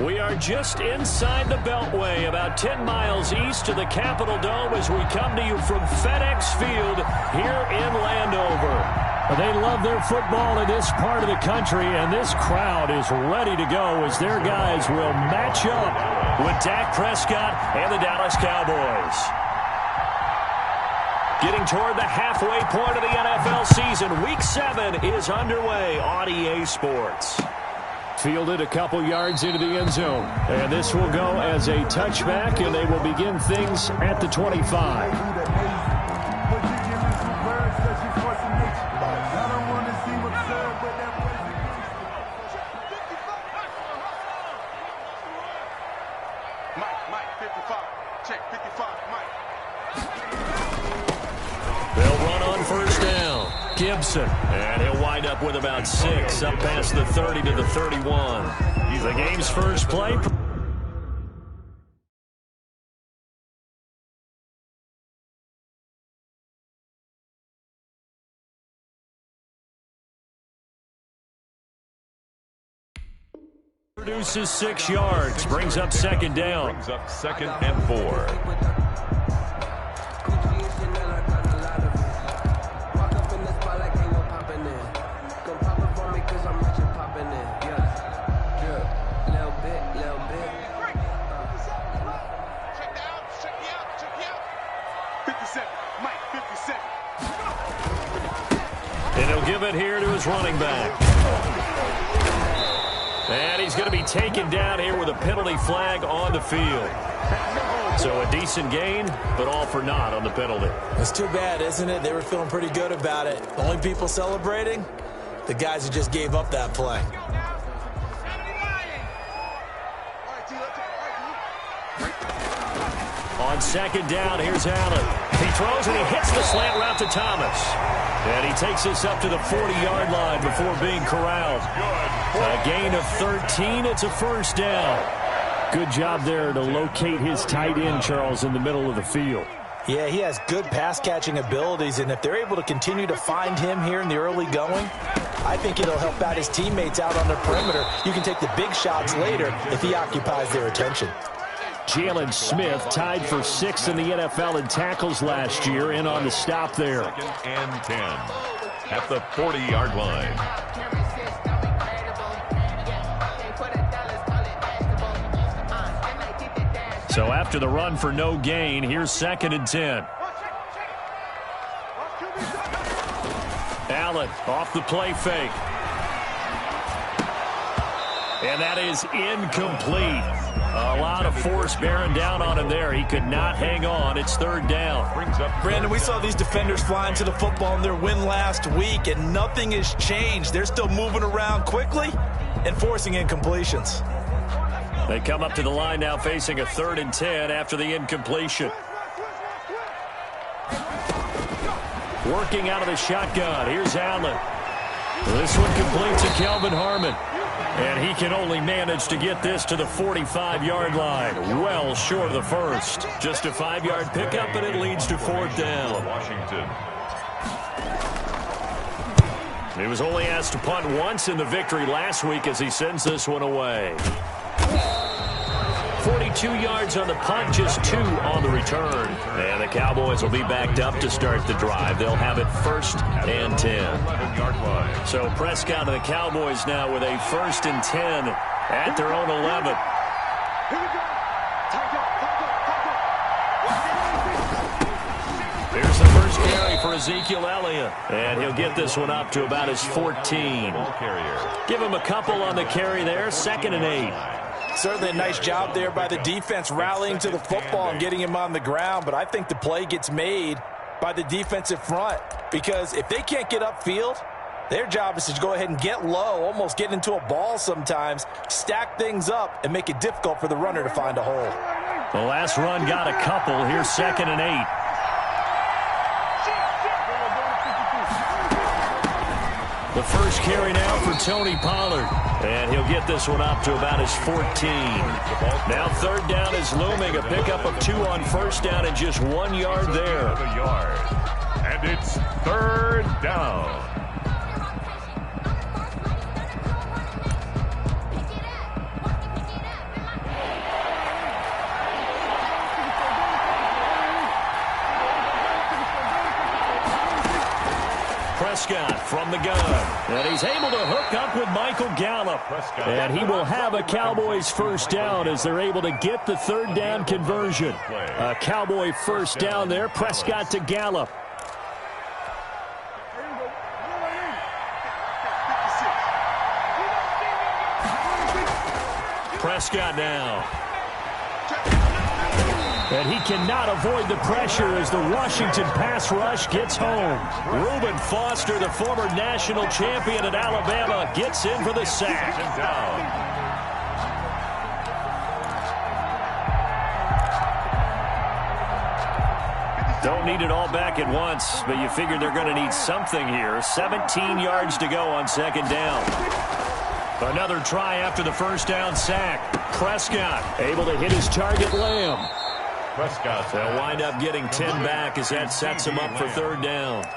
We are just inside the Beltway, about 10 miles east of the Capitol Dome as we come to you from FedEx Field here in Landover. They love their football in this part of the country, and this crowd is ready to go as their guys will match up with Dak Prescott and the Dallas Cowboys. Getting toward the halfway point of the NFL season, Week 7 is underway on EA Sports. Fielded a couple yards into the end zone, and this will go as a touchback, and they will begin things at the 25. Gibson, and he'll wind up with about 6, up past the 30 to the 31. The game's first play. Produces 6 yards, brings up second down. Brings up 2nd and 4. And he'll give it here to his running back. And he's going to be taken down here with a penalty flag on the field. So a decent gain, but all for naught on the penalty. It's too bad, isn't it? They were feeling pretty good about it. The only people celebrating, the guys who just gave up that play. On second down, here's Allen. He throws and he hits the slant route to Thomas. And he takes us up to the 40-yard line before being corralled. A gain of 13. It's a first down. Good job there to locate his tight end, Charles, in the middle of the field. Yeah, he has good pass-catching abilities, and if they're able to continue to find him here in the early going, I think it'll help out his teammates out on the perimeter. You can take the big shots later if he occupies their attention. Jalen Smith tied for 6th in the NFL in tackles last year, in on the stop there. 2nd and 10 at the 40-yard line. So after the run for no gain, here's 2nd and 10. Allen off the play fake. And that is incomplete. A lot of force bearing down on him there. He could not hang on. It's 3rd down. Brandon, we saw these defenders flying to the football in their win last week, and nothing has changed. They're still moving around quickly and forcing incompletions. They come up to the line now facing a 3rd and 10 after the incompletion. Working out of the shotgun. Here's Allen. This one complete to Kelvin Harmon. And he can only manage to get this to the 45-yard line. Well short of the first. Just a 5-yard pickup, and it leads to 4th down. Washington. He was only asked to punt once in the victory last week as he sends this one away. 42 yards on the punt, just 2 on the return. And the Cowboys will be backed up to start the drive. They'll have it 1st and 10. 11-yard line. So Prescott and the Cowboys now with a 1st and 10 at their own 11. Here's the first carry for Ezekiel Elliott. And he'll get this one up to about his 14. Give him a couple on the carry there. 2nd and 8. Certainly a nice job there by the defense rallying to the football and getting him on the ground, but I think the play gets made by the defensive front because if they can't get upfield, their job is to go ahead and get low, almost get into a ball sometimes, stack things up, and make it difficult for the runner to find a hole. The last run got a couple. Here's 2nd and 8. The first carry now for Tony Pollard. And he'll get this one up to about his 14. Now 3rd down is looming. A pickup of 2 on 1st down and just 1 yard there. And it's 3rd down. Prescott from the gun. And he's able to hook up with Michael Gallup. And he will have a Cowboys first down as they're able to get the third down conversion. A Cowboy first down there. Prescott to Gallup. Prescott now. And he cannot avoid the pressure as the Washington pass rush gets home. Reuben Foster, the former national champion at Alabama, gets in for the sack. Don't need it all back at once, but you figure they're going to need something here. 17 yards to go on second down. Another try after the first down sack. Prescott able to hit his target, Lamb. Prescott. They'll wind up getting 10 back as that sets them up for third down.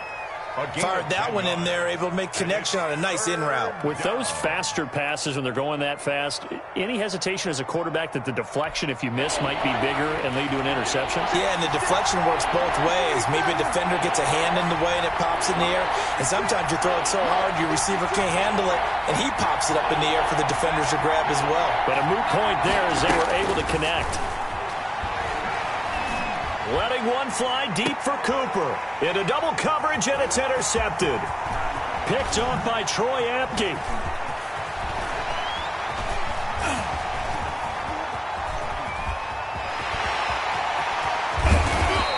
Fired that one in there, able to make connection on a nice in route. With those faster passes when they're going that fast, any hesitation as a quarterback that the deflection, if you miss, might be bigger and lead to an interception? Yeah, and the deflection works both ways. Maybe a defender gets a hand in the way and it pops in the air. And sometimes you throw it so hard your receiver can't handle it, and he pops it up in the air for the defenders to grab as well. But a moot point there as they were able to connect. Letting one fly deep for Cooper. Into double coverage, and it's intercepted. Picked off by Troy Apke.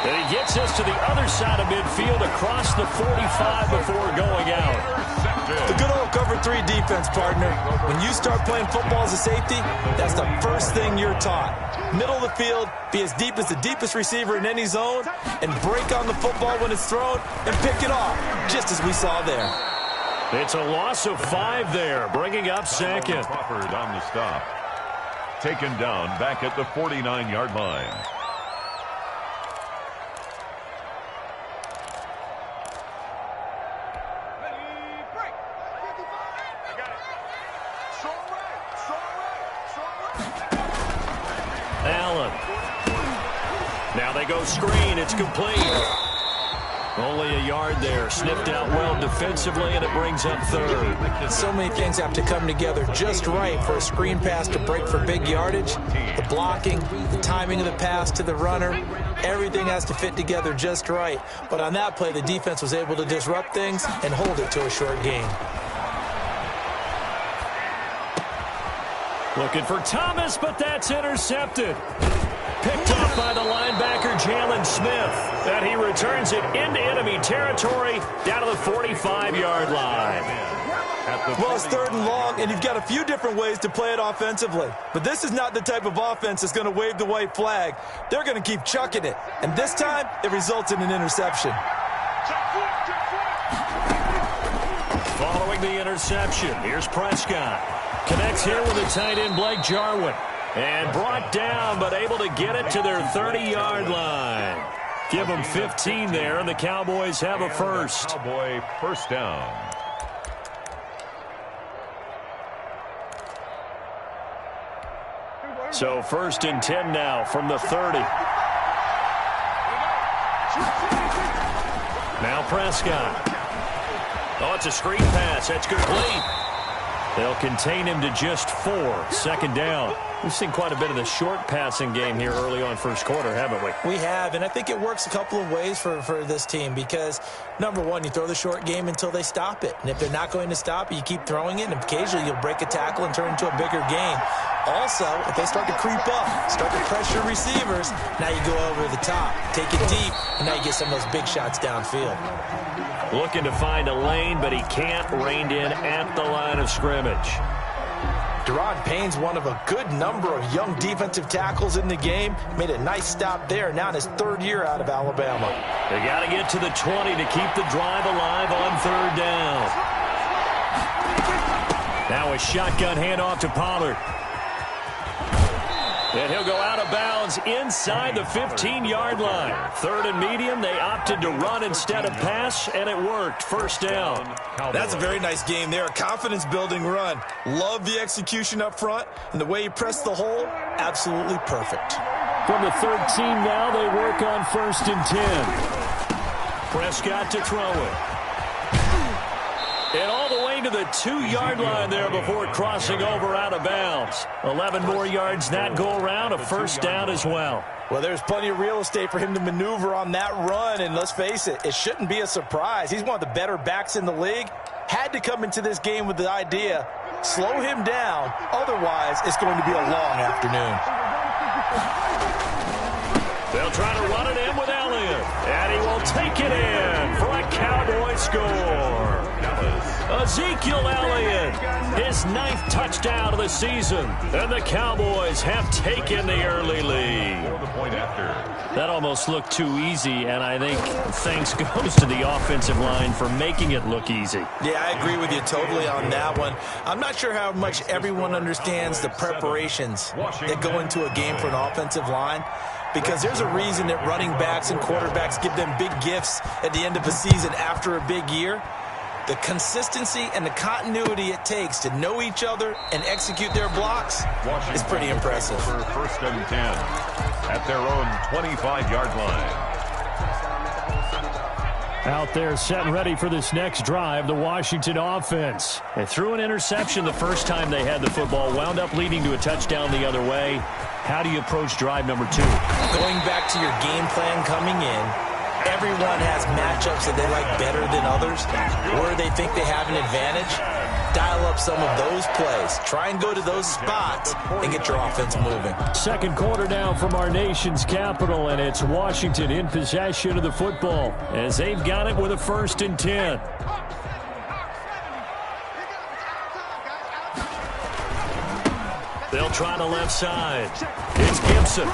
And he gets us to the other side of midfield across the 45 before going out. The good old cover 3 defense, partner. When you start playing football as a safety, that's the first thing you're taught. Middle of the field, be as deep as the deepest receiver in any zone, and break on the football when it's thrown and pick it off, just as we saw there. It's a loss of 5 there, bringing up second. Crawford on the stop. Taken down back at the 49-yard line. Allen. Now they go screen. It's complete. Only a yard there. Sniffed out well defensively, and it brings up third. So many things have to come together just right for a screen pass to break for big yardage. The blocking, the timing of the pass to the runner, everything has to fit together just right. But on that play, the defense was able to disrupt things and hold it to a short gain. Looking for Thomas, but that's intercepted. Picked off by the linebacker, Jalen Smith. And he returns it into enemy territory down to the 45-yard line. Well, it's 3rd and long, and you've got a few different ways to play it offensively. But this is not the type of offense that's going to wave the white flag. They're going to keep chucking it. And this time, it results in an interception. Following the interception, here's Prescott. Connects here with the tight end, Blake Jarwin. And brought down, but able to get it to their 30-yard line. Give them 15 there, and the Cowboys have a first. Cowboy first down. So 1st and 10 now from the 30. Now Prescott. Oh, it's a screen pass. That's complete. They'll contain him to just 4. 2nd down. We've seen quite a bit of the short passing game here early on first quarter, haven't we? We have, and I think it works a couple of ways for this team because, number one, you throw the short game until they stop it. And if they're not going to stop it, you keep throwing it, and occasionally you'll break a tackle and turn it into a bigger gain. Also, if they start to creep up, start to pressure receivers, now you go over the top, take it deep, and now you get some of those big shots downfield. Looking to find a lane, but he can't. Reined in at the line of scrimmage. Deron Payne's one of a good number of young defensive tackles in the game. Made a nice stop there, now in his 3rd year out of Alabama. They got to get to the 20 to keep the drive alive on 3rd down. Now a shotgun handoff to Pollard. And he'll go out of bounds inside the 15-yard line. 3rd and medium, they opted to run instead of pass, and it worked. First down. That's a very nice game there. A confidence-building run. Love the execution up front, and the way he pressed the hole, absolutely perfect. From the 13 now, they work on 1st and 10. Prescott to throw it. And all the way to the 2-yard line there before crossing over out of bounds. 11 more yards that go around, a first down as well. Well, there's plenty of real estate for him to maneuver on that run, and let's face it, it shouldn't be a surprise. He's one of the better backs in the league. Had to come into this game with the idea, slow him down, otherwise it's going to be a long afternoon. They'll try to run it in with Elliott, and he will take it in for a Cowboy score. Ezekiel Elliott, his 9th touchdown of the season, and the Cowboys have taken the early lead. That almost looked too easy, and I think thanks goes to the offensive line for making it look easy. Yeah, I agree with you totally on that one. I'm not sure how much everyone understands the preparations that go into a game for an offensive line, because there's a reason that running backs and quarterbacks give them big gifts at the end of a season after a big year. The consistency and the continuity it takes to know each other and execute their blocks is pretty impressive. For 1st and 10 at their own 25-yard line. Out there set and ready for this next drive, the Washington offense. They threw an interception the first time they had the football, wound up leading to a touchdown the other way. How do you approach drive number 2? Going back to your game plan coming in, everyone has matchups that they like better than others, or they think they have an advantage. Dial up some of those plays. Try and go to those spots and get your offense moving. Second quarter now from our nation's capital, and it's Washington in possession of the football as they've got it with a 1st and 10. They'll try the left side. It's Gibson.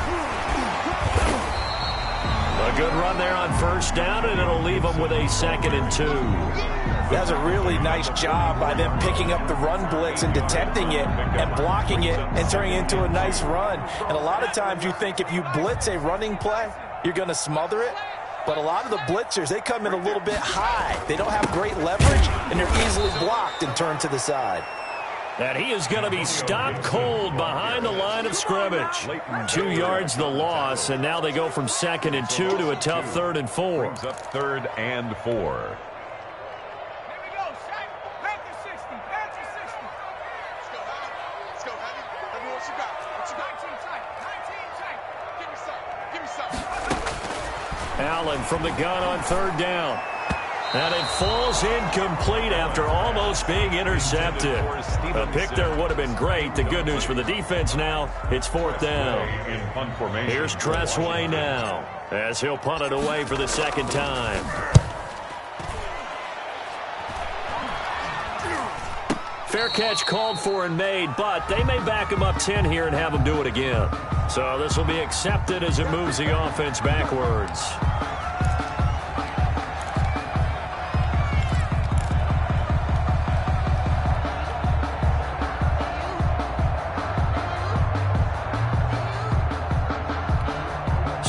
A good run there on 1st down, and it'll leave them with a 2nd and 2. That's a really nice job by them picking up the run blitz and detecting it and blocking it and turning it into a nice run. And a lot of times you think if you blitz a running play, you're going to smother it. But a lot of the blitzers, they come in a little bit high. They don't have great leverage, and they're easily blocked and turned to the side. And he is going to be stopped cold behind the line of scrimmage. 2 yards the loss, and now they go from 2nd and 2 to a tough 3rd and 4. Brings up 3rd and 4. Allen from the gun on 3rd down. And it falls incomplete after almost being intercepted. A pick there would have been great. The good news for the defense now, it's 4th down. Here's Tressway now as he'll punt it away for the 2nd time. Fair catch called for and made, but they may back him up 10 here and have him do it again. So this will be accepted as it moves the offense backwards.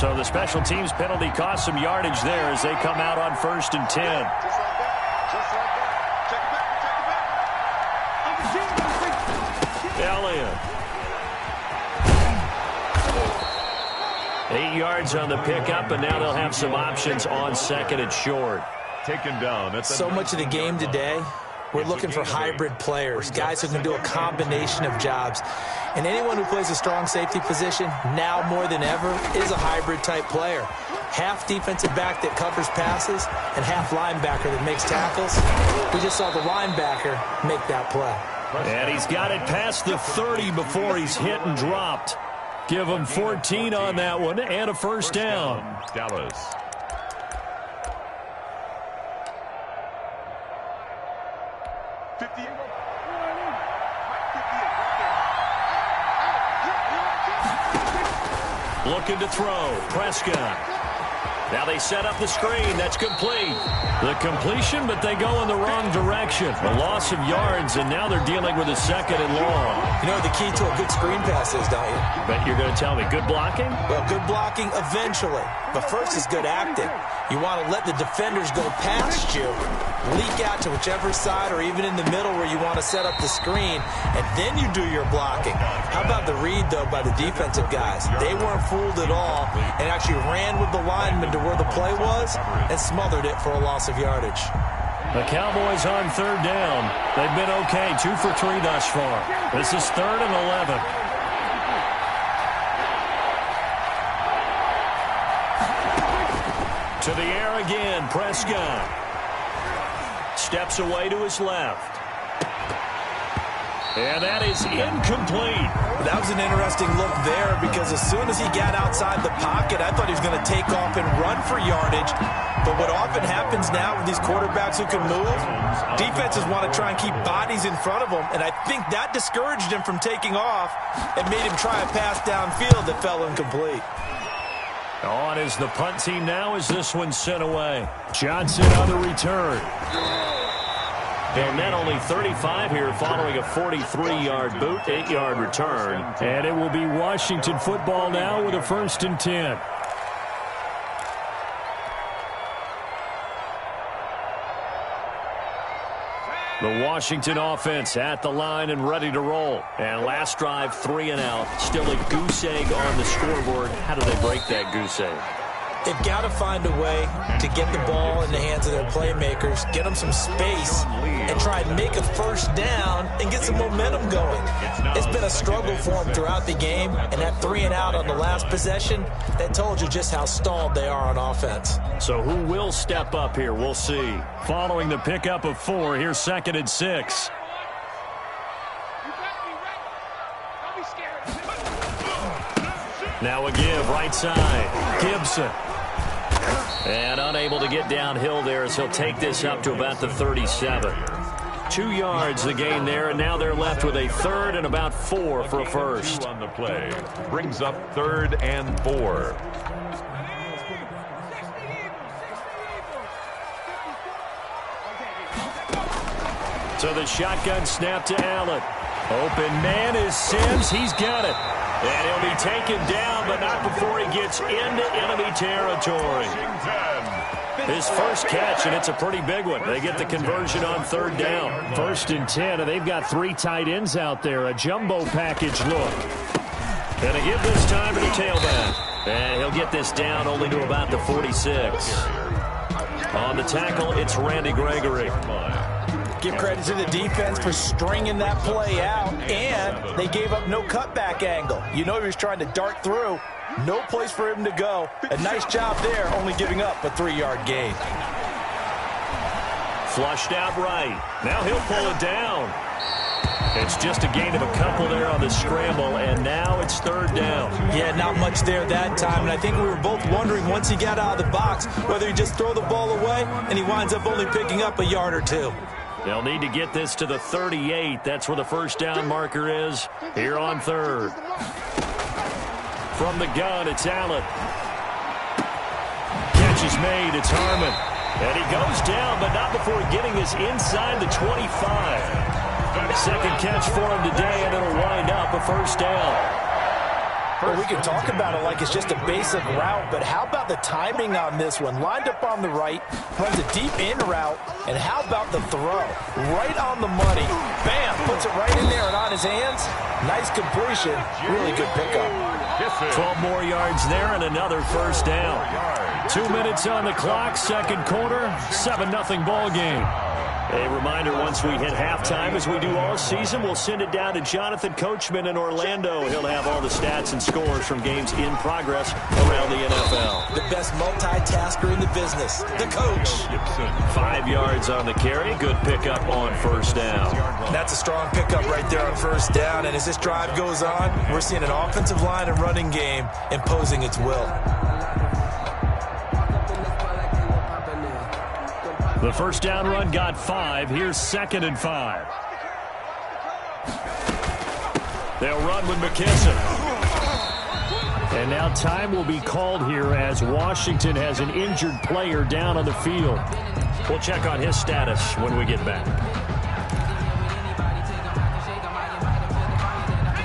So the special teams penalty cost some yardage there as they come out on 1st and 10. Elliott. 8 yards on the pickup, and now they'll have some options on 2nd and short. Taken down. So much of the game today, we're looking for hybrid players, guys who can do a combination of jobs. And anyone who plays a strong safety position, now more than ever, is a hybrid-type player. Half defensive back that covers passes and half linebacker that makes tackles. We just saw the linebacker make that play. And he's got it past the 30 before he's hit and dropped. Give him 14 on that one and a 1st down. Dallas. Looking to throw. Prescott. Now they set up the screen. That's complete. The completion, but they go in the wrong direction. A loss of yards, and now they're dealing with a 2nd and long. You know what the key to a good screen pass is, don't you? Bet you're going to tell me good blocking? Well, good blocking eventually. But first is good acting. You want to let the defenders go past you, leak out to whichever side or even in the middle where you want to set up the screen, and then you do your blocking. How about the read, though, by the defensive guys? They weren't fooled at all and actually ran with the lineman to where the play was and smothered it for a loss of yardage. The Cowboys on third down. They've been okay, 2 for 3 thus far. This is 3rd and 11. To the air again, Prescott. Steps away to his left. And that is incomplete. That was an interesting look there because as soon as he got outside the pocket, I thought he was going to take off and run for yardage. But what often happens now with these quarterbacks who can move, defenses want to try and keep bodies in front of them, and I think that discouraged him from taking off and made him try a pass downfield that fell incomplete. On is the punt team now as this one's sent away. Johnson on the return. They'll net only 35 here following a 43-yard boot, 8-yard return. And it will be Washington football now with a 1st and 10. The Washington offense at the line and ready to roll. And last drive, 3 and out. Still a goose egg on the scoreboard. How do they break that goose egg? They've got to find a way to get the ball in the hands of their playmakers, get them some space, and try and make a 1st down and get some momentum going. It's been a struggle for them throughout the game, and that 3 and out on the last possession, that told you just how stalled they are on offense. So who will step up here? We'll see. Following the pickup of 4, here's 2nd and 6. Now a give, right side. Gibson. And unable to get downhill there as he'll take this up to about the 37. 2 yards the gain there, and now they're left with a 3rd and about 4 for a 1st. On the play brings up 3rd and 4. So the shotgun snap to Allen. Open man is Sims. He's got it. And he'll be taken down, but not before he gets into enemy territory. His first catch, and it's a pretty big one. They get the conversion on 3rd down. 1st and 10, and they've got 3 tight ends out there. A jumbo package look. And a give this time to the tailback. And he'll get this down only to about the 46. On the tackle, it's Randy Gregory. Give credit to the defense for stringing that play out, and they gave up no cutback angle. You know he was trying to dart through. No place for him to go. A nice job there, only giving up a 3-yard gain. Flushed out right. Now he'll pull it down. It's just a gain of a couple there on the scramble, and now it's 3rd down. Yeah, not much there that time, and I think we were both wondering once he got out of the box whether he'd just throw the ball away, and he winds up only picking up a yard or 2. They'll need to get this to the 38. That's where the 1st down marker is here on 3rd. From the gun, it's Allen. Catch is made. It's Harmon. And he goes down, but not before getting this inside the 25. 2nd catch for him today, and it'll wind up a 1st down. Well, we can talk about it like it's just a basic route, but how about the timing on this one? Lined up on the right, runs a deep in route, and how about the throw? Right on the money. Bam! Puts it right in there and on his hands. Nice completion. Really good pickup. 12 more yards there and another 1st down. 2 minutes on the clock, 2nd quarter, 7-0 ball game. A reminder, once we hit halftime, as we do all season, we'll send it down to Jonathan Coachman in Orlando. He'll have all the stats and scores from games in progress around the NFL. The best multitasker in the business, the coach. 5 yards on the carry. Good pickup on 1st down. That's a strong pickup right there on 1st down. And as this drive goes on, we're seeing an offensive line and running game imposing its will. The 1st down run got 5. Here's 2nd and 5. They'll run with McKissick. And now time will be called here as Washington has an injured player down on the field. We'll check on his status when we get back.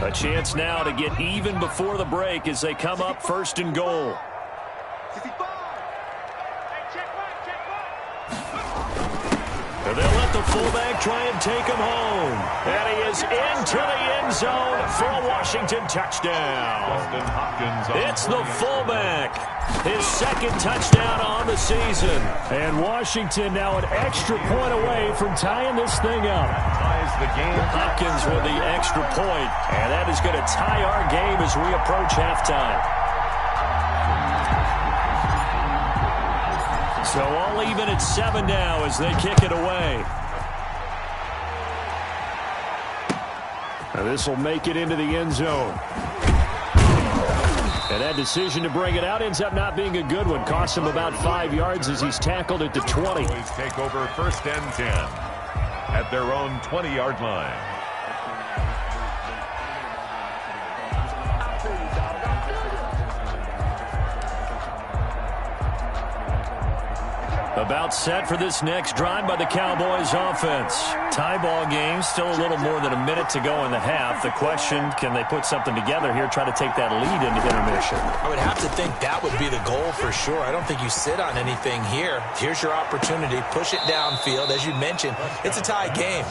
A chance now to get even before the break as they come up 1st and goal. And they'll let the fullback try and take him home. And he is into the end zone for a Washington touchdown. It's the fullback. His second touchdown on the season. And Washington now an extra point away from tying this thing up. Ties the game. Hopkins with the extra point, and that is going to tie our game as we approach halftime. So all even at 7 now as they kick it away. Now this will make it into the end zone. And that decision to bring it out ends up not being a good one. Costs him about 5 yards as he's tackled at the 20. Cowboys take over 1st and 10 at their own 20-yard line. About set for this next drive by the Cowboys offense. Tie ball game, still a little more than a minute to go in the half. The question, can they put something together here, try to take that lead into intermission? I would have to think that would be the goal for sure. I don't think you sit on anything here. Here's your opportunity. Push it downfield. As you mentioned, it's a tie game.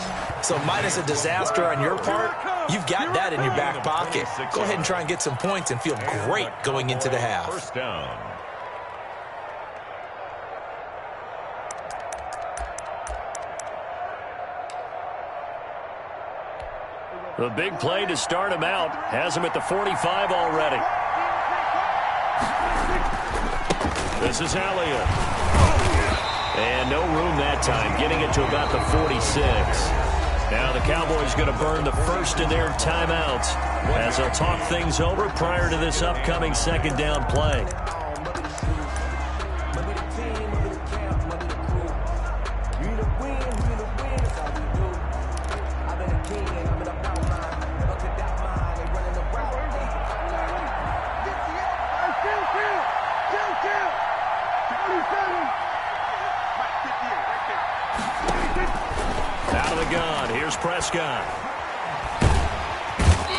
So minus a disaster on your part, you've got that in your back pocket. Go ahead and try and get some points and feel great going into the half. 1st down. The big play to start him out has him at the 45 already. This is Elliott. And no room that time, getting it to about the 46. Now the Cowboys going to burn the first of their timeouts as they'll talk things over prior to this upcoming 2nd down play. Out of the gun, here's Prescott.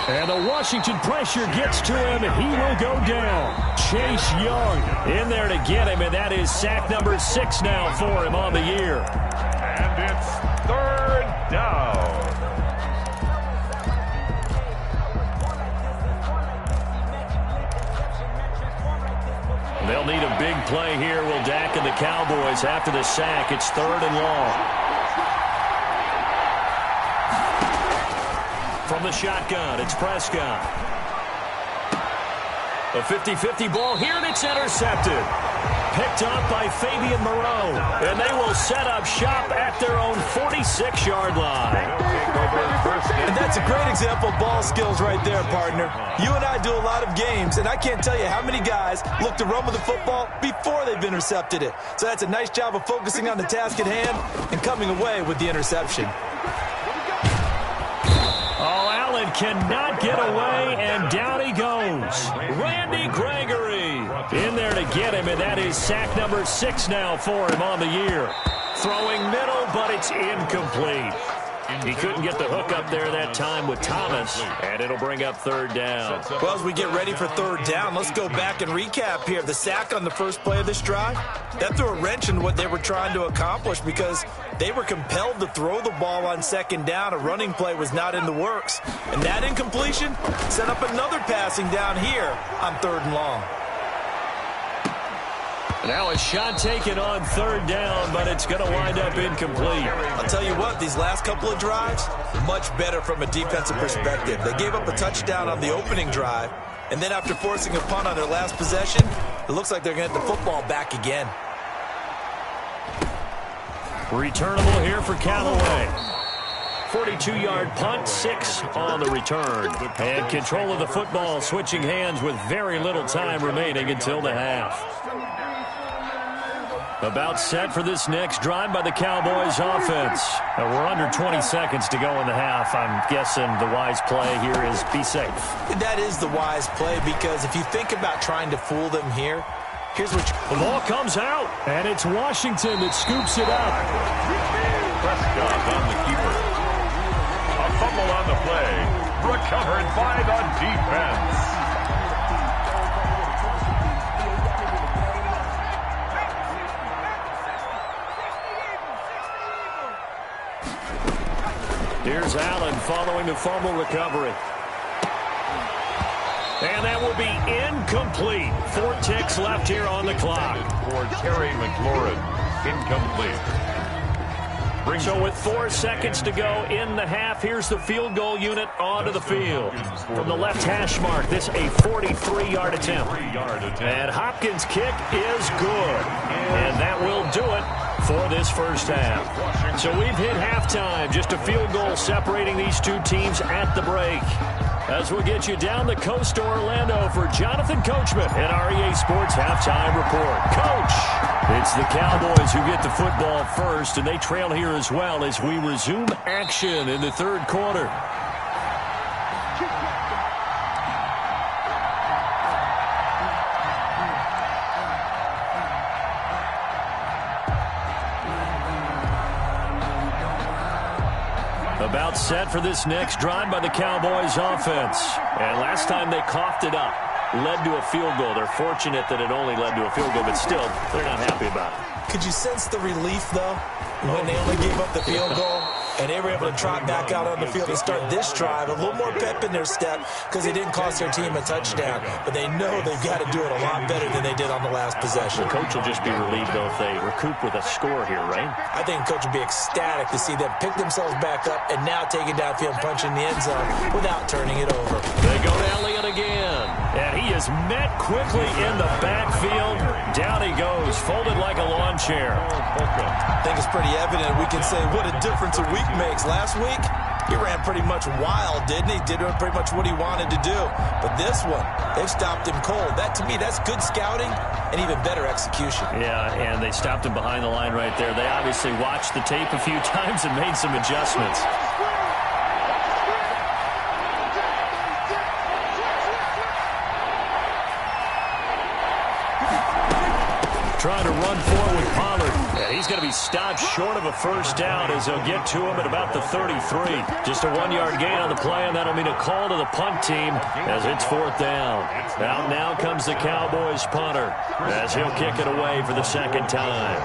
And the Washington pressure gets to him. He will go down. Chase Young in there to get him, and that is sack number 6 now for him on the year. And it's 3rd down. They'll need a big play here. Will Dak and the Cowboys after the sack. It's 3rd and long. From the shotgun, it's Prescott. A 50-50 ball here, and it's intercepted. Picked up by Fabian Moreau. And they will set up shop at their own 46-yard line. And that's a great example of ball skills right there, partner. You and I do a lot of games, and I can't tell you how many guys look to run with the football before they've intercepted it. So that's a nice job of focusing on the task at hand and coming away with the interception. Oh, Allen cannot get away, and down he goes. Randy Gregory in there to get him, and that is sack number 6 now for him on the year. Throwing middle, but it's incomplete. He couldn't get the hook up there that time with Thomas, and it'll bring up 3rd down. Well, as we get ready for 3rd down, let's go back and recap here. The sack on the first play of this drive, that threw a wrench in what they were trying to accomplish because they were compelled to throw the ball on 2nd down. A running play was not in the works. And that incompletion set up another passing down here on 3rd and long. Now a shot taken on 3rd down, but it's going to wind up incomplete. I'll tell you what, these last couple of drives, much better from a defensive perspective. They gave up a touchdown on the opening drive, and then after forcing a punt on their last possession, it looks like they're going to get the football back again. Returnable here for Callaway. 42-yard punt, 6 on the return. And control of the football switching hands with very little time remaining until the half. About set for this next drive by the Cowboys offense. We're under 20 seconds to go in the half. I'm guessing the wise play here is be safe. That is the wise play because if you think about trying to fool them here, here's what the ball comes out, and it's Washington that scoops it up. Prescott on the keeper. A fumble on the play. Recovered by the defense. Here's Allen following the fumble recovery. And that will be incomplete. 4 ticks left here on the clock. For Terry McLaurin, incomplete. So with 4 seconds to go in the half, here's the field goal unit onto the field. From the left hash mark, this a 43-yard attempt. And Hopkins' kick is good. And that will do it for this first half. So we've hit halftime. Just a field goal separating these two teams at the break. As we'll get you down the coast to Orlando for Jonathan Coachman at REA Sports Halftime Report. Coach, it's the Cowboys who get the football first, and they trail here as well as we resume action in the third quarter. About set for this next drive by the Cowboys offense. And last time they coughed it up, led to a field goal. They're fortunate that it only led to a field goal, but still, they're not happy about it. Could you sense the relief, though, when they only gave up the field goal? And they were able to trot back out on the field and start this drive. A little more pep in their step because they didn't cost their team a touchdown. But they know they've got to do it a lot better than they did on the last possession. The coach will just be relieved, though, if they recoup with a score here, right? I think the coach will be ecstatic to see them pick themselves back up and now take it downfield and punch in the end zone without turning it over. They go to Elliott again. And he is met quickly in the backfield. Down he goes, folded like a lawn chair. I think it's pretty evident. We can say what a difference a week makes. Last week, he ran pretty much wild, didn't he? Did pretty much what he wanted to do. But this one, they've stopped him cold. That, to me, that's good scouting and even better execution. Yeah, and they stopped him behind the line right there. They obviously watched the tape a few times and made some adjustments. Trying to run forward with Pollard. And he's going to be stopped short of a first down as they'll get to him at about the 33. Just a 1-yard gain on the play, and that'll mean a call to the punt team as it's fourth down. Out now comes the Cowboys punter as he'll kick it away for the second time.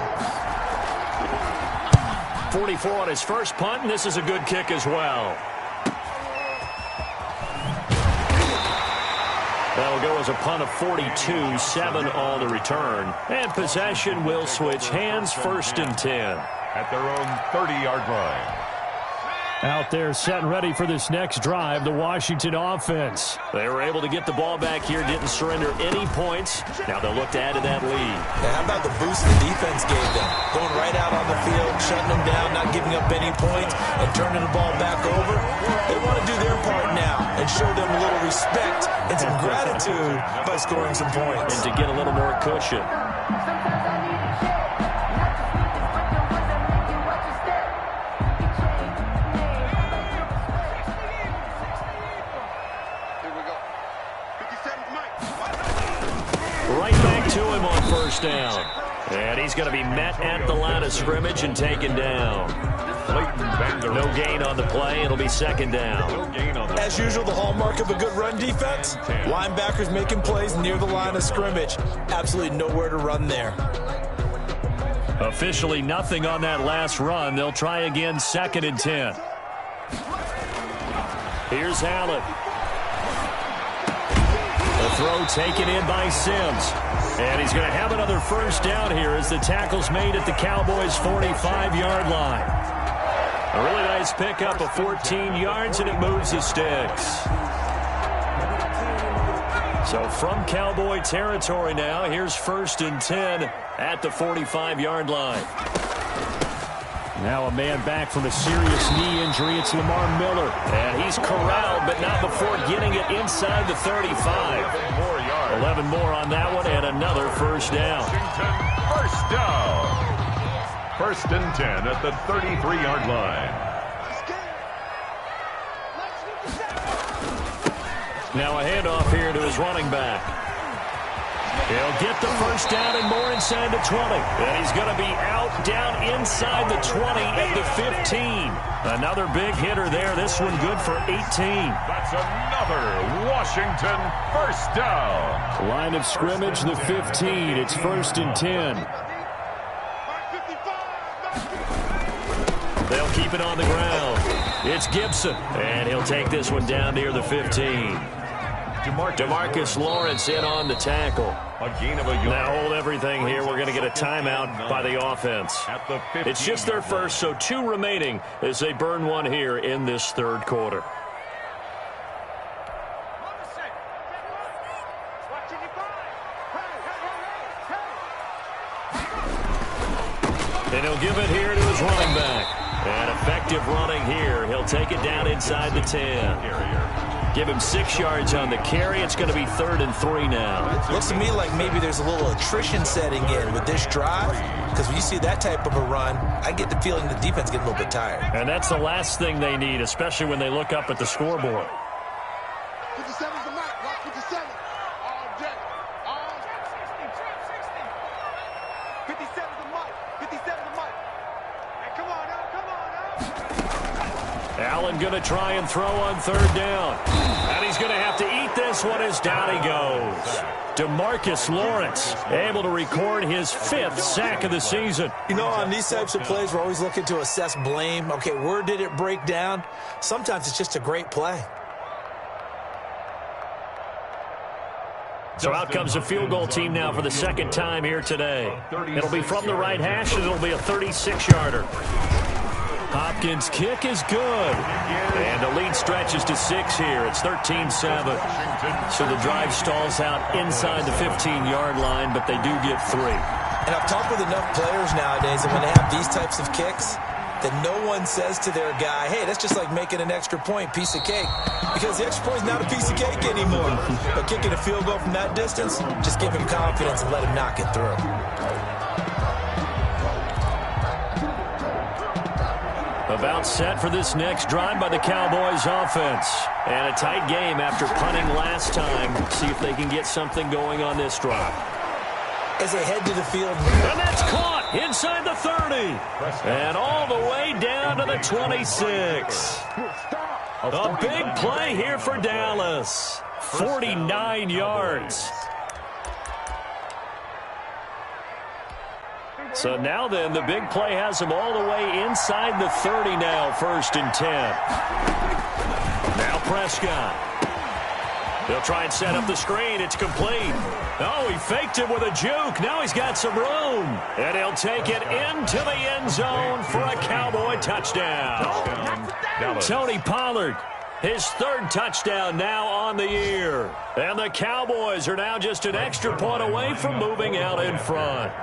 44 on his first punt, and this is a good kick as well. That'll go as a punt of 42, 7 on the return. And possession will switch hands, first and 10. At their own 30-yard line. Out there set and ready for this next drive, the Washington offense. They were able to get the ball back here, didn't surrender any points. Now they'll look to add to that lead. Now, how about the boost the defense gave them? Going right out on the field, shutting them down, not giving up any points, and turning the ball back over. They want to do their part now and show them a little respect and some gratitude by scoring some points. And to get a little more cushion. Right back to him on first down. And he's going to be met at the line of scrimmage and taken down. No gain on the play. It'll be second down. As usual, the hallmark of a good run defense, linebackers making plays near the line of scrimmage. Absolutely nowhere to run there. Officially nothing on that last run. They'll try again, second and 10. Here's Allen. The throw taken in by Sims. And he's going to have another first down here as the tackle's made at the Cowboys' 45-yard line. A really nice pickup of 14 yards, and it moves the sticks. So from Cowboy territory now, here's first and 10 at the 45-yard line. Now a man back from a serious knee injury. It's Lamar Miller. And he's corralled, but not before getting it inside the 35. 11 more on that one, and another first down. First down. First and 10 at the 33-yard line. Now a handoff here to his running back. He'll get the first down and more inside the 20. And he's going to be out down inside the 20 at the 15. Another big hitter there. This one good for 18. That's another Washington first down. Line of scrimmage, the 15. It's first and 10. They'll keep it on the ground. It's Gibson. And he'll take this one down near the 15. DeMarcus Lawrence in on the tackle. A gain of a yard. Now hold everything here. We're going to get a timeout by the offense. It's just their first, so 2 remaining as they burn one here in this third quarter. And he'll give it here to his running back. And effective running here. He'll take it down inside the 10. Give him 6 yards on the carry. It's going to be 3rd and 3 now. Looks to me like maybe there's a little attrition setting in with this drive, because when you see that type of a run, I get the feeling the defense getting a little bit tired. And that's the last thing they need, especially when they look up at the scoreboard. 57's the mark. Watch 57. All day. All 57's the mark. 57's the mark. Hey, come on now. Come on now. Allen going to try and throw on 3rd down. And he's going to have to eat this one as down he goes. DeMarcus Lawrence able to record his 5th sack of the season. You know, on these types of plays, we're always looking to assess blame. Okay, where did it break down? Sometimes it's just a great play. So out comes the field goal team now for the 2nd time here today. It'll be from the right hash, and it'll be a 36-yarder. Hopkins' kick is good. And the lead stretches to 6 here. It's 13-7. So the drive stalls out inside the 15-yard line, but they do get 3. And I've talked with enough players nowadays that when they have these types of kicks, that no one says to their guy, hey, that's just like making an extra point, piece of cake. Because the extra point is not a piece of cake anymore. But kicking a field goal from that distance, just give him confidence and let him knock it through. About set for this next drive by the Cowboys offense. And a tight game after punting last time. See if they can get something going on this drive. As they head to the field. And that's caught inside the 30. And all the way down to the 26. A big play here for Dallas. 49 yards. So now then, the big play has him all the way inside the 30 now, 1st and 10. Now Prescott. They'll try and set up the screen. It's complete. Oh, he faked it with a juke. Now he's got some room. And he'll take it into the end zone for a Cowboy touchdown. Tony Pollard, his 3rd touchdown now on the year. And the Cowboys are now just an extra point away from moving out in front.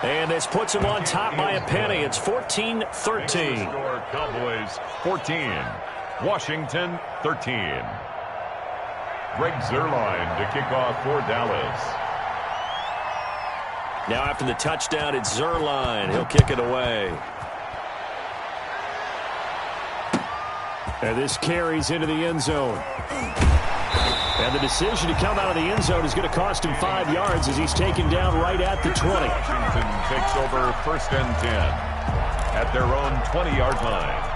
And this puts him on top by a penny. It's 14-13. Cowboys 14, Washington 13. Greg Zuerlein to kick off for Dallas. Now after the touchdown, it's Zuerlein. He'll kick it away. And this carries into the end zone. And the decision to come out of the end zone is going to cost him 5 yards as he's taken down right at the 20. Washington takes over 1st and 10 at their own 20-yard line.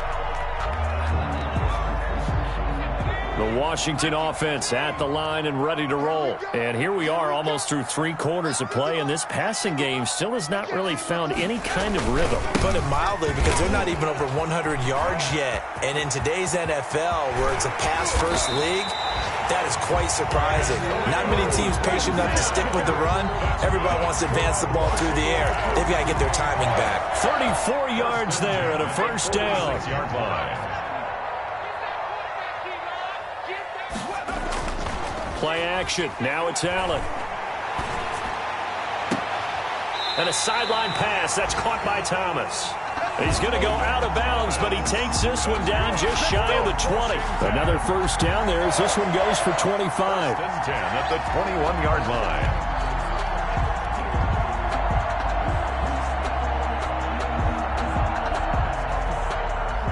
The Washington offense at the line and ready to roll. And here we are almost through 3 quarters of play, and this passing game still has not really found any kind of rhythm. Put it mildly, because they're not even over 100 yards yet. And in today's NFL, where it's a pass-first league, that is quite surprising. Not many teams patient enough to stick with the run. Everybody wants to advance the ball through the air. They've got to get their timing back. 34 yards there and a 1st down. 6-yard line. Play action. Now it's Allen. And a sideline pass. That's caught by Thomas. He's going to go out of bounds, but he takes this one down just shy of the 20. Another 1st down there as this one goes for 25. 1st and 10 at the 21-yard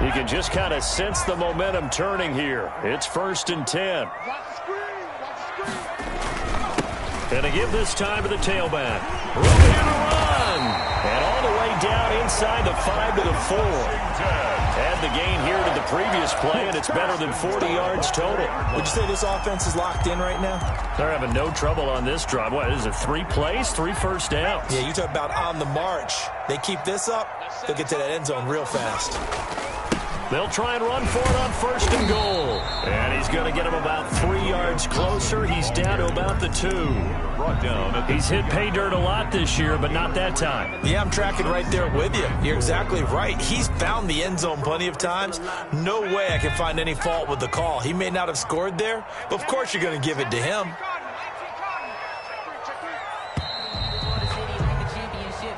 line. You can just kind of sense the momentum turning here. It's 1st and 10. And to give this time to the tailback. Room here to run. And all the way down inside the 5 to the 4. Add the gain here to the previous play, and it's better than 40 yards total. Would you say this offense is locked in right now? They're having no trouble on this drive. What is it, 3 plays, 3 first downs? Yeah, you talk about on the march. They keep this up, they'll get to that end zone real fast. They'll try and run for it on 1st and goal. And he's going to get him about 3 yards closer. He's down to about the 2. Brought down. He's hit pay dirt a lot this year, but not that time. Yeah, I'm tracking right there with you. You're exactly right. He's found the end zone plenty of times. No way I can find any fault with the call. He may not have scored there, but of course you're going to give it to him.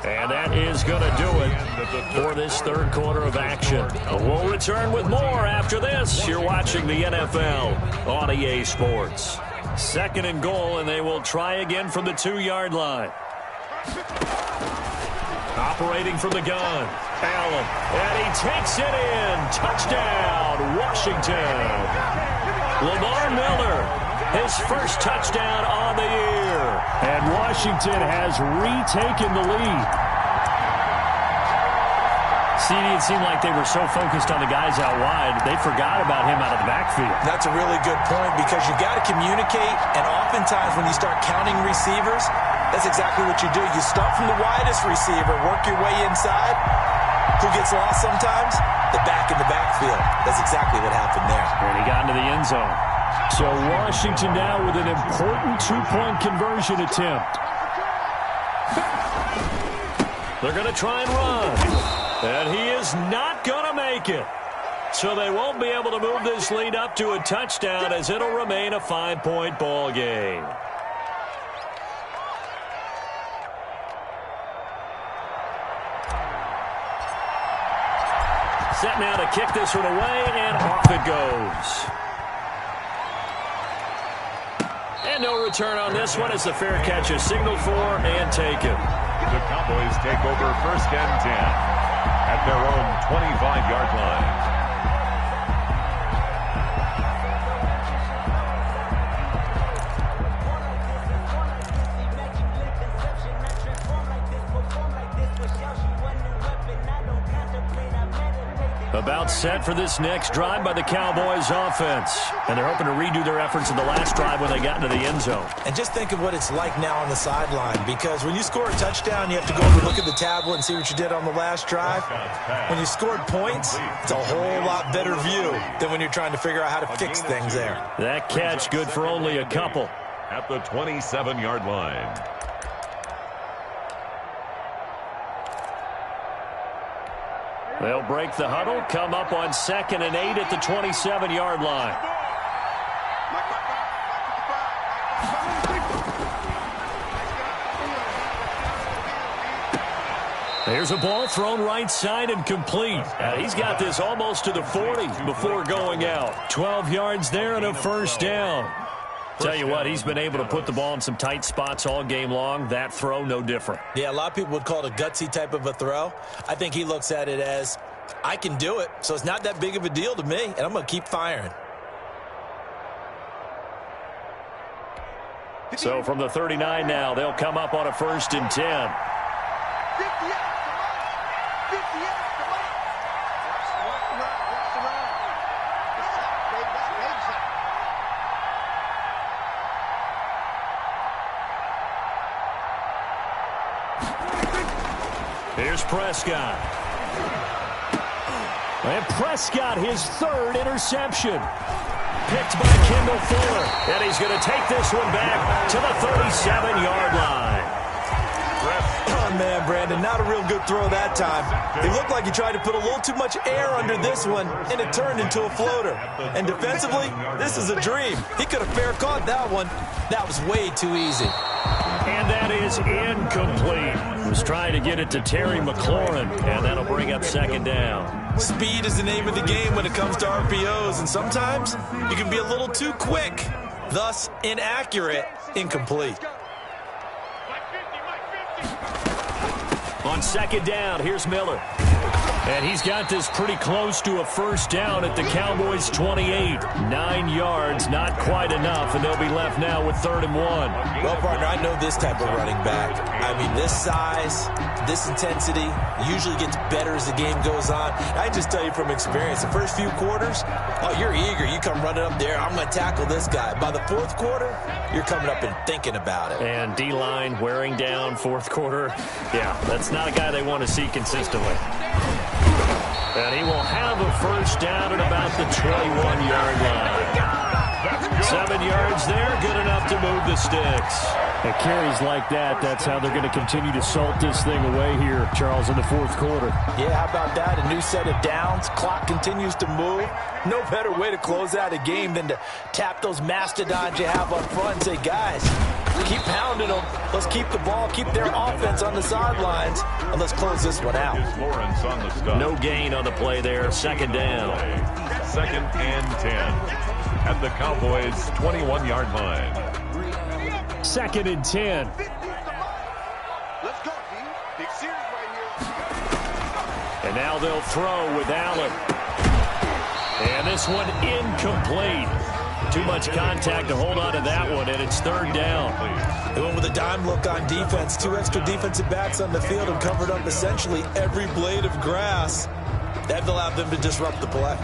And that is going to do it for this 3rd quarter of action. We'll return with more after this. You're watching the NFL on EA Sports. 2nd and goal, and they will try again from the 2-yard line. Operating from the gun, Allen, and he takes it in. Touchdown, Washington. Lamar Miller, his first touchdown on the year. And Washington has retaken the lead. It seemed like they were so focused on the guys out wide, they forgot about him out of the backfield. That's a really good point because you got to communicate, and oftentimes when you start counting receivers, that's exactly what you do. You start from the widest receiver, work your way inside. Who gets lost sometimes? The back in the backfield. That's exactly what happened there. And he got into the end zone. So Washington now with an important 2-point conversion attempt. They're going to try and run. And he is not going to make it. So they won't be able to move this lead up to a touchdown as it'll remain a 5-point ball game. Set now to kick this one away, and off it goes. And no return on this one as the fair catch is signaled for and taken. The Cowboys take over 1st and 10 at their own 25-yard line. About set for this next drive by the Cowboys offense. And they're hoping to redo their efforts in the last drive when they got into the end zone. And just think of what it's like now on the sideline, because when you score a touchdown, you have to go over and look at the tablet and see what you did on the last drive. When you scored points, it's a whole lot better view than when you're trying to figure out how to fix things there. That catch good for only a couple. At the 27-yard line. They'll break the huddle, come up on 2nd and 8 at the 27-yard line. There's a ball thrown right side and complete. He's got this almost to the 40 before going out. 12 yards there and a 1st down. Tell you what, he's been able to put the ball in some tight spots all game long. That throw, no different. Yeah, a lot of people would call it a gutsy type of a throw. I think he looks at it as, I can do it, so it's not that big of a deal to me, and I'm going to keep firing. So from the 39 now, they'll come up on a 1st and 10. Here's Prescott. And Prescott, his 3rd interception. Picked by Kendall Fuller. And he's going to take this one back to the 37-yard line. Oh, man, Brandon, not a real good throw that time. It looked like he tried to put a little too much air under this one, and it turned into a floater. And defensively, this is a dream. He could have fair caught that one. That was way too easy. And that is incomplete. Was trying to get it to Terry McLaurin, and that'll bring up 2nd down. Speed is the name of the game when it comes to RPOs, and sometimes you can be a little too quick, thus inaccurate, incomplete. On 2nd down, here's Miller. And he's got this pretty close to a 1st down at the Cowboys' 28. 9 yards, not quite enough, and they'll be left now with 3rd and 1. Well, partner, I know this type of running back. I mean, this size, this intensity usually gets better as the game goes on. I just tell you from experience, the first few quarters, oh, you're eager. You come running up there, I'm going to tackle this guy. By the 4th quarter, you're coming up and thinking about it. And D-line wearing down 4th quarter. Yeah, that's not a guy they want to see consistently. And he will have a first down at about the 21-yard line. 7 yards there, good enough to move the sticks. At carries like that, that's how they're going to continue to salt this thing away here, Charles, in the fourth quarter. Yeah, how about that? A new set of downs. Clock continues to move. No better way to close out a game than to tap those mastodons you have up front and say, guys, keep pounding them. Let's keep the ball, keep their offense on the sidelines, and let's close this one out. No gain on the play there. Second down. 2nd and 10 at the Cowboys' 21-yard line. 2nd and 10. Let's go, team. Big series right here. And now they'll throw with Allen. And this one incomplete. Too much contact to hold on to that one, and it's 3rd down. They went with a dime look on defense. 2 extra defensive backs on the field and covered up essentially every blade of grass. That allowed them to disrupt the play.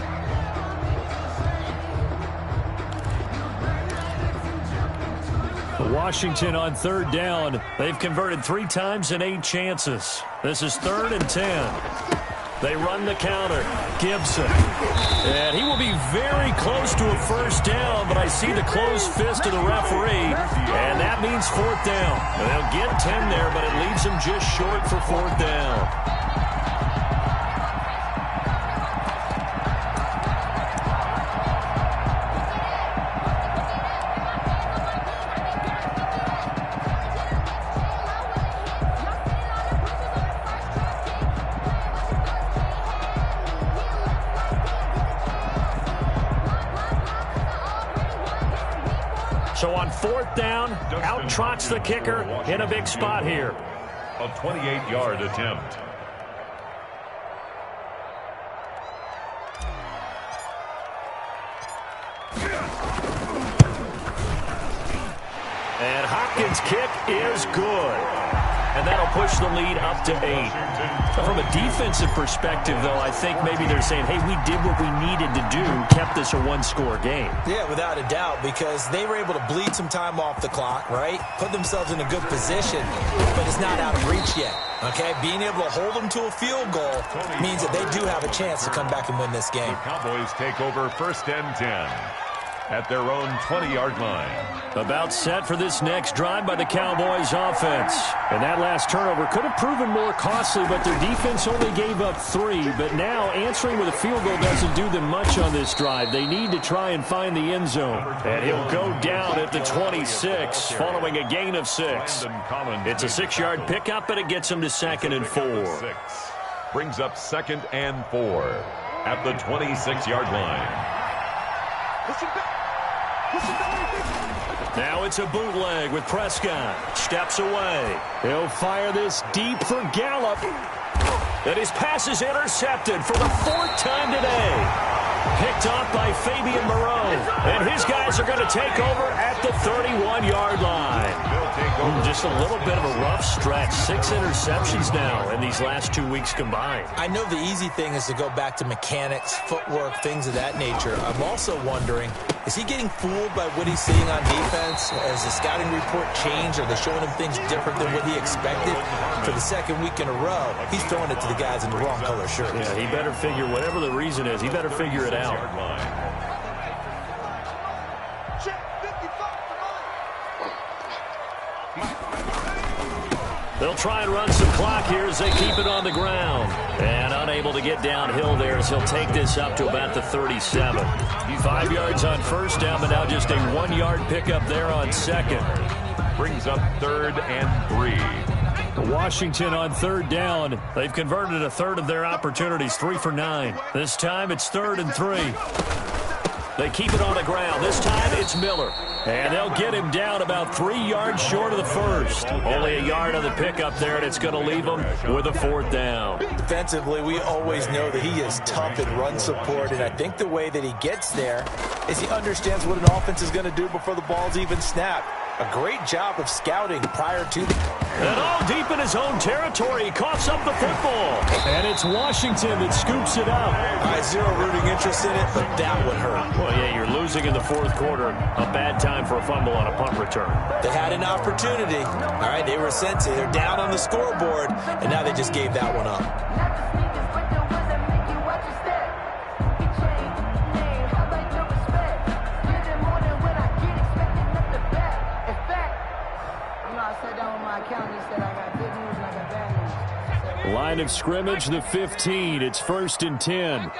Washington on 3rd down. They've converted 3 times in 8 chances. This is 3rd and 10. They run the counter. Gibson. And he will be very close to a first down, but I see the closed fist of the referee, and that means 4th down. They'll get 10 there, but it leaves them just short for 4th down. So on 4th down, out trots the kicker in a big spot here. A 28-yard attempt. And Hopkins' kick is good. And that'll push the lead up to 8. From a defensive perspective, though, I think maybe they're saying, hey, we did what we needed to do, kept this a one-score game. Yeah, without a doubt, because they were able to bleed some time off the clock, right? Put themselves in a good position, but it's not out of reach yet, okay? Being able to hold them to a field goal means that they do have a chance to come back and win this game. The Cowboys take over 1st and 10 at their own 20-yard line. About set for this next drive by the Cowboys offense. And that last turnover could have proven more costly, but their defense only gave up 3. But now answering with a field goal doesn't do them much on this drive. They need to try and find the end zone. And he'll go down at the 26 following a gain of 6. It's a 6-yard pickup, and it gets him to 2nd and 4. Brings up 2nd and 4 at the 26-yard line. Listen back. Listen back. Now it's a bootleg with Prescott. Steps away. He'll fire this deep for Gallup. And his pass is intercepted for the 4th time today. Picked off by Fabian Moreau. And his guys are going to take over at the 31-yard line. Just a little bit of a rough stretch. 6 interceptions now in these last 2 weeks combined. I know the easy thing is to go back to mechanics, footwork, things of that nature. I'm also wondering, is he getting fooled by what he's seeing on defense? Has the scouting report changed? Are they showing him things different than what he expected? For the 2nd week in a row, he's throwing it to the guys in the wrong color shirts. Yeah, he better figure, whatever the reason is, he better figure it out. They'll try and run some clock here as they keep it on the ground. And unable to get downhill there as he'll take this up to about the 37. 5 yards on 1st down, but now just a 1-yard pickup there on 2nd. Brings up 3rd and 3. Washington on 3rd down. They've converted a third of their opportunities, 3 for 9. This time it's 3rd and 3. They keep it on the ground. This time it's Miller. And they'll get him down about 3 yards short of the 1st. Only a yard on the pickup there, and it's going to leave him with a 4th down. Defensively, we always know that he is tough in run support, and I think the way that he gets there is he understands what an offense is going to do before the ball's even snapped. A great job of scouting prior to the... And all deep in his own territory, he coughs up the football. And it's Washington that scoops it up. I zero rooting interest in it, but that would hurt. Well, yeah, you're losing in the 4th quarter. A bad time for a fumble on a punt return. They had an opportunity. All right, they were sent to. They're down on the scoreboard, and now they just gave that one up. line of scrimmage, the 15. It's 1st and 10.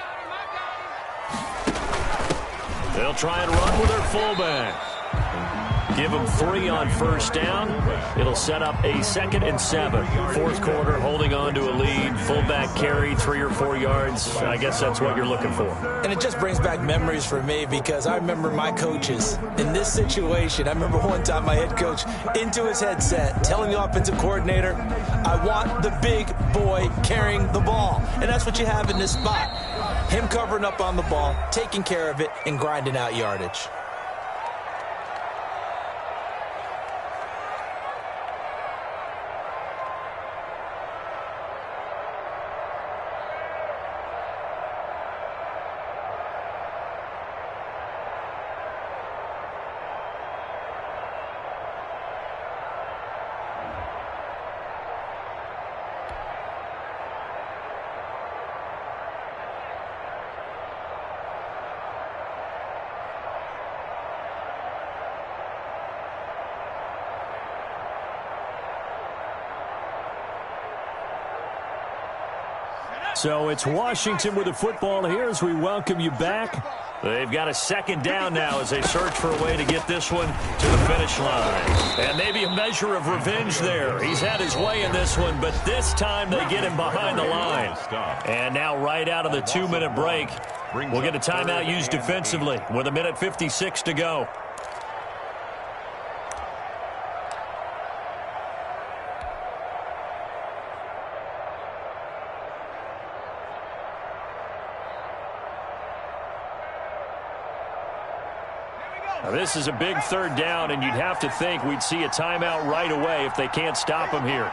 They'll try and run with their fullback. Give them 3 on 1st down. It'll set up a 2nd and 7. 4th quarter, holding on to a lead. Fullback carry, 3 or 4 yards. I guess that's what you're looking for. And it just brings back memories for me because I remember my coaches in this situation. I remember one time my head coach into his headset telling the offensive coordinator, I want the big boy carrying the ball. And that's what you have in this spot. Him covering up on the ball, taking care of it, and grinding out yardage. So it's Washington with the football here as we welcome you back. They've got a 2nd down now as they search for a way to get this one to the finish line. And maybe a measure of revenge there. He's had his way in this one, but this time they get him behind the line. And now right out of the 2-minute break, we'll get a timeout used defensively with 1:56 to go. Now, this is a big 3rd down, and you'd have to think we'd see a timeout right away if they can't stop him here.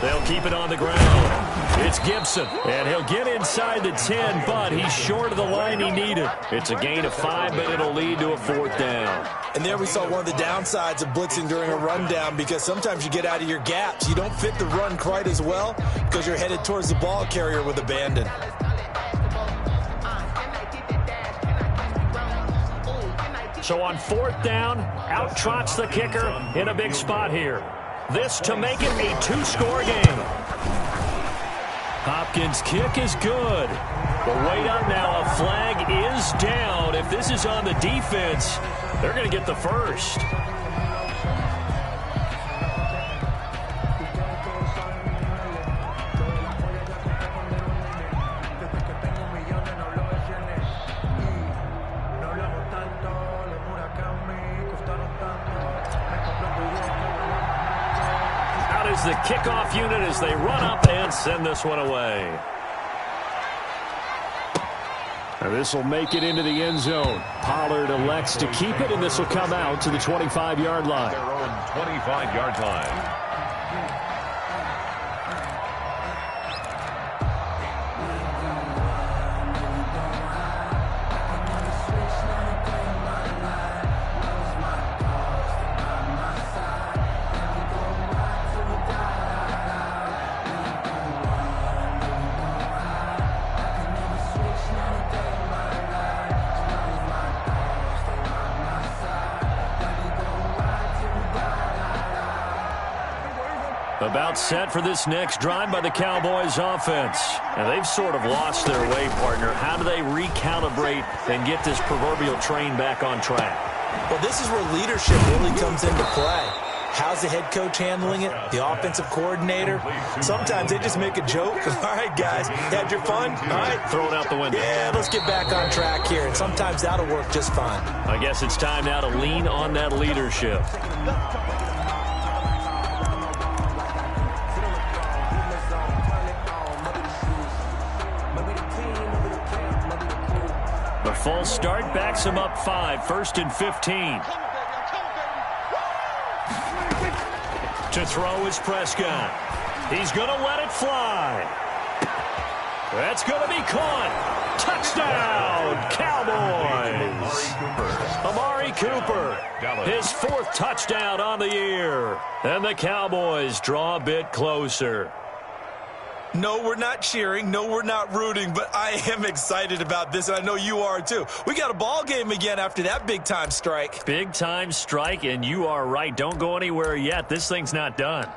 They'll keep it on the ground. It's Gibson, and he'll get inside the 10, but he's short of the line he needed. It's a gain of 5, but it'll lead to a 4th down. And there we saw one of the downsides of blitzing during a rundown because sometimes you get out of your gaps. You don't fit the run quite as well because you're headed towards the ball carrier with abandon. So on 4th down, out trots the kicker in a big spot here. This to make it a 2-score game. Hopkins' kick is good. But wait up now, a flag is down. If this is on the defense, they're going to get the first. The kickoff unit as they run up and send this one away. And this will make it into the end zone. Pollard elects to keep it, and this will come out to the 25-yard line. Their own 25-yard line. About set for this next drive by the Cowboys offense. And they've sort of lost their way, partner. How do they recalibrate and get this proverbial train back on track? Well, this is where leadership really comes into play. How's the head coach handling it? The offensive coordinator? Sometimes they just make a joke. All right, guys, had your fun? All right. Throw it out the window. Yeah, let's get back on track here. And sometimes that'll work just fine. I guess it's time now to lean on that leadership. The full start backs him up 5, 1st and 15. To throw is Prescott. He's going to let it fly. That's going to be caught. Touchdown, Cowboys. Amari Cooper, his 4th touchdown on the year. And the Cowboys draw a bit closer. No, we're not cheering. No, we're not rooting, but I am excited about this, and I know you are too. We got a ball game again after that big-time strike. Big-time strike, and you are right. Don't go anywhere yet. This thing's not done.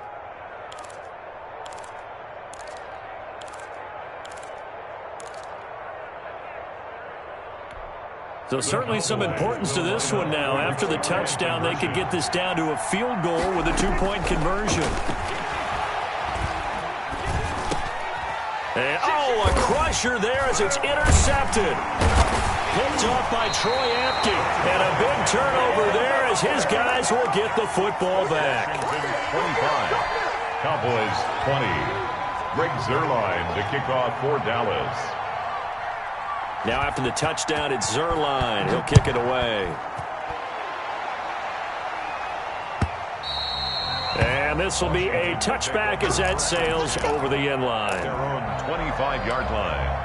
So certainly some importance to this one now. After the touchdown, they could get this down to a field goal with a 2-point conversion. And, oh, a crusher there as it's intercepted. Picked off by Troy Apke. And a big turnover there as his guys will get the football back. 25. Cowboys 20. Greg Zuerlein to kick off for Dallas. Now after the touchdown, it's Zuerlein. He'll kick it away. And this will be a touchback as that sails over the end line. Their own 25-yard line.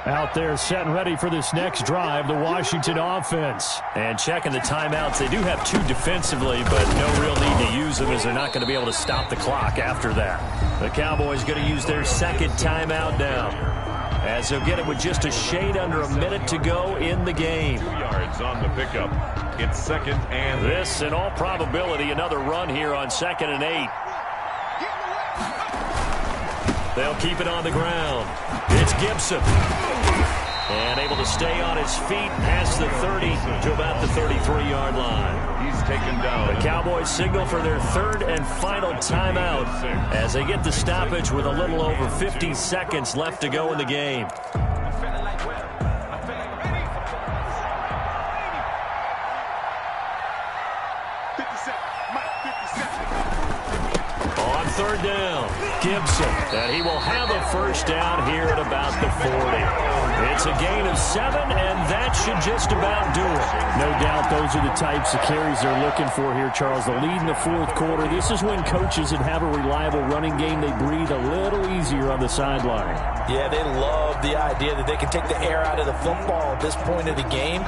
Out there set and ready for this next drive, the Washington offense. And checking the timeouts, they do have 2 defensively, but no real need to use them as they're not going to be able to stop the clock after that. The Cowboys going to use their second timeout now, as they'll get it with just a shade under a minute to go in the game. 2 yards on the pickup. It's second and... This, in all probability, another run here on 2nd and 8. They'll keep it on the ground. It's Gibson. And able to stay on his feet past the 30 to about the 33-yard line. He's taken down. The Cowboys signal for their 3rd and final timeout as they get the stoppage with a little over 50 seconds left to go in the game. On 3rd down, Gibson, and he will have a first down here at about the 40. It's a gain of 7, and that should just about do it. No doubt those are the types of carries they're looking for here, Charles. The lead in the 4th quarter. This is when coaches that have a reliable running game, they breathe a little easier on the sideline. Yeah, they love the idea that they can take the air out of the football at this point of the game.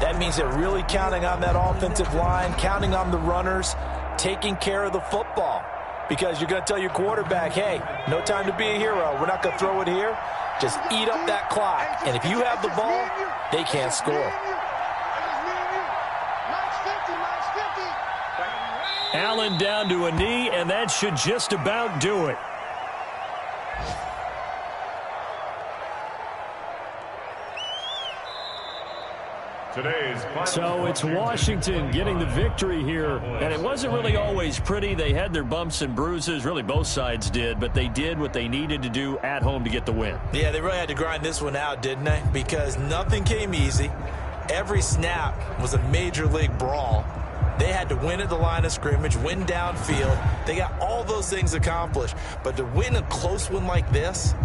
That means they're really counting on that offensive line, counting on the runners, taking care of the football. Because you're going to tell your quarterback, hey, no time to be a hero. We're not going to throw it here. Just eat up that clock. And if you have the ball, they can't score. Allen down to a knee, and that should just about do it. So it's Washington getting the victory here. And it wasn't really always pretty. They had their bumps and bruises. Really, both sides did. But they did what they needed to do at home to get the win. Yeah, they really had to grind this one out, didn't they? Because nothing came easy. Every snap was a major league brawl. They had to win at the line of scrimmage, win downfield. They got all those things accomplished. But to win a close one like this,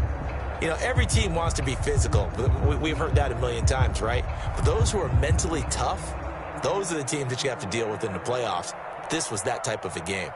you know, every team wants to be physical. We've heard that a million times, right? But those who are mentally tough, those are the teams that you have to deal with in the playoffs. This was that type of a game.